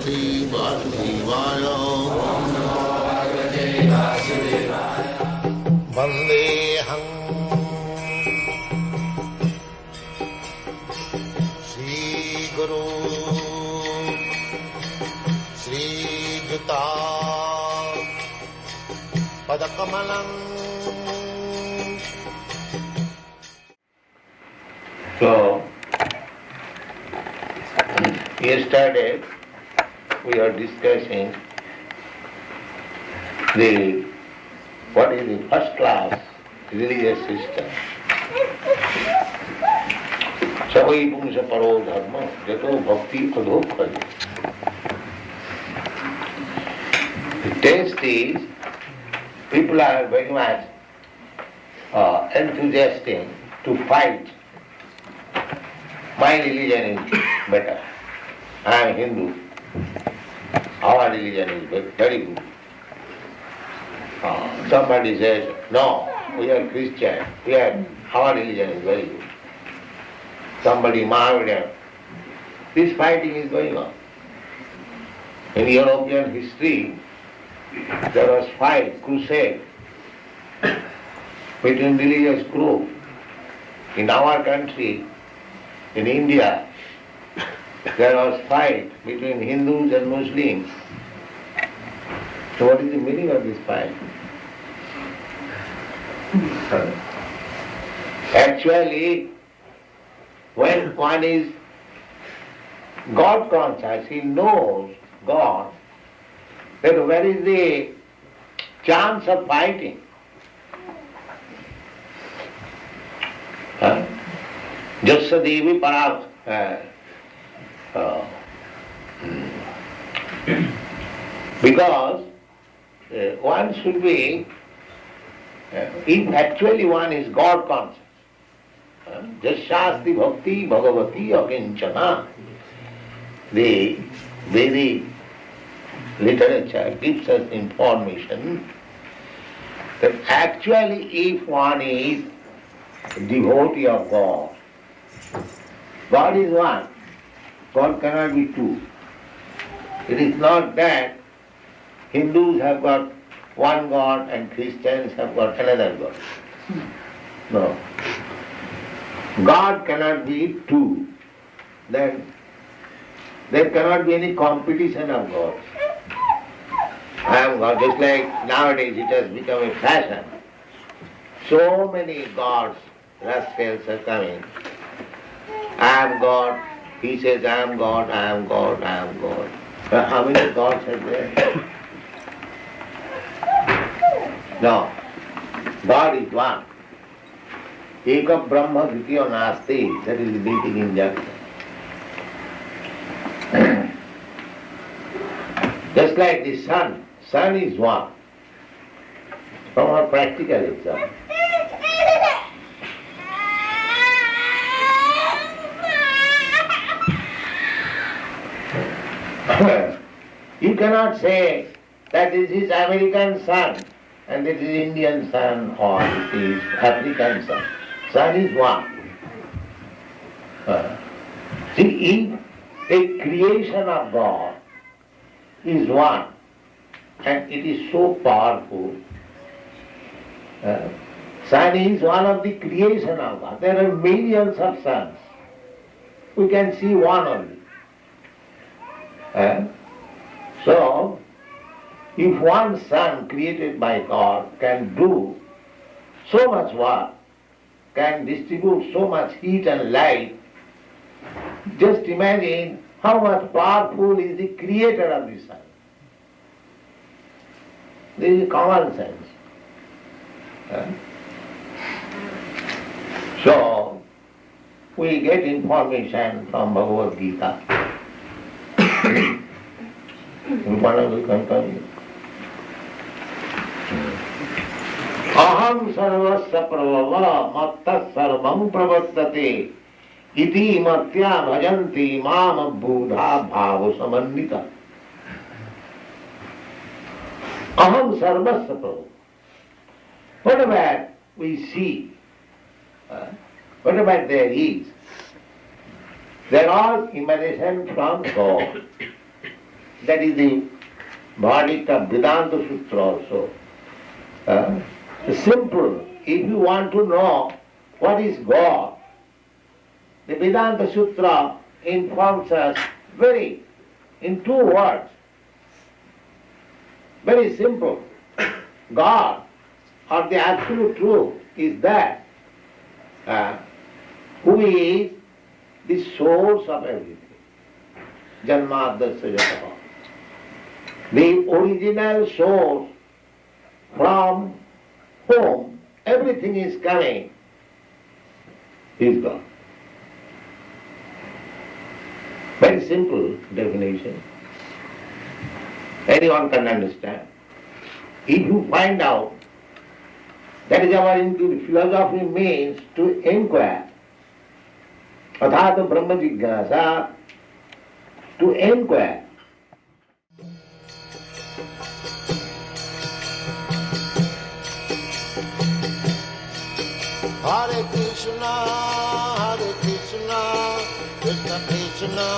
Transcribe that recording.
Bhagavate Vasudevaya. Vandeham Shri Guru Shri Juta Padakamalam. So, yesterday we are discussing what is the first class religious system. Savai pumsa paro dharma jato bhakti adhokhali. The test is, people are very much enthusiastic to fight. My religion is better. I am Hindu. Our religion is very good. Somebody says, no, we are Christian. Our religion is very good. Somebody Mohammedan. This fighting is going on. In European history, there was fight, crusade between religious groups. In our country, in India, there was fight between Hindus and Muslims. So what is the meaning of this fight? Actually, when one is God conscious, he knows God, then where is the chance of fighting? Jasya Devi Parat. Because one should be, if actually one is God conscious, Jasyasti Bhakti Bhagavati Akinchana, the Vedic literature gives us information that actually if one is a devotee of God, God is one. God cannot be two. It is not that Hindus have got one God and Christians have got another God. No. God cannot be two. Then there cannot be any competition of gods. I am God. Just like nowadays it has become a fashion. So many gods, rascals are coming. I am God. He says, I am God, I am God, I am God. How many gods are there? No. God is one. Eka Brahma Dvitiya Nasti. That is the basic injunction. Just like the sun. Sun is one. From our practical example. You cannot say that this is American sun and this is Indian sun or it is African sun. Sun is one. See, if a creation of God is one and it is so powerful, sun is one of the creation of God. There are millions of suns. We can see one only. So, if one sun created by God can do so much work, can distribute so much heat and light, just imagine how much powerful is the creator of the sun. This is common sense. So, we get information from Bhagavad-gita. Aham sarvasya prabhava matta sarvam pravartate iti matya bhajanti mam buddha bhava samannita. Aham sarvasya prabhava. Whatever we see, whatever there is, they're all emanation from God. that is the verdict of Vedanta Sutra also. Simple. If you want to know what is God, the Vedanta Sutra informs us in 2 words. Very simple. God, or the absolute truth, is that who is the source of everything. Janmadasya jataha. The original source from whom everything is coming is God. Very simple definition. Anyone can understand. If you find out, that is our philosophy means to inquire. Athata Brahma Jignasa, to inquire. Hare Krishna, Krishna Krishna,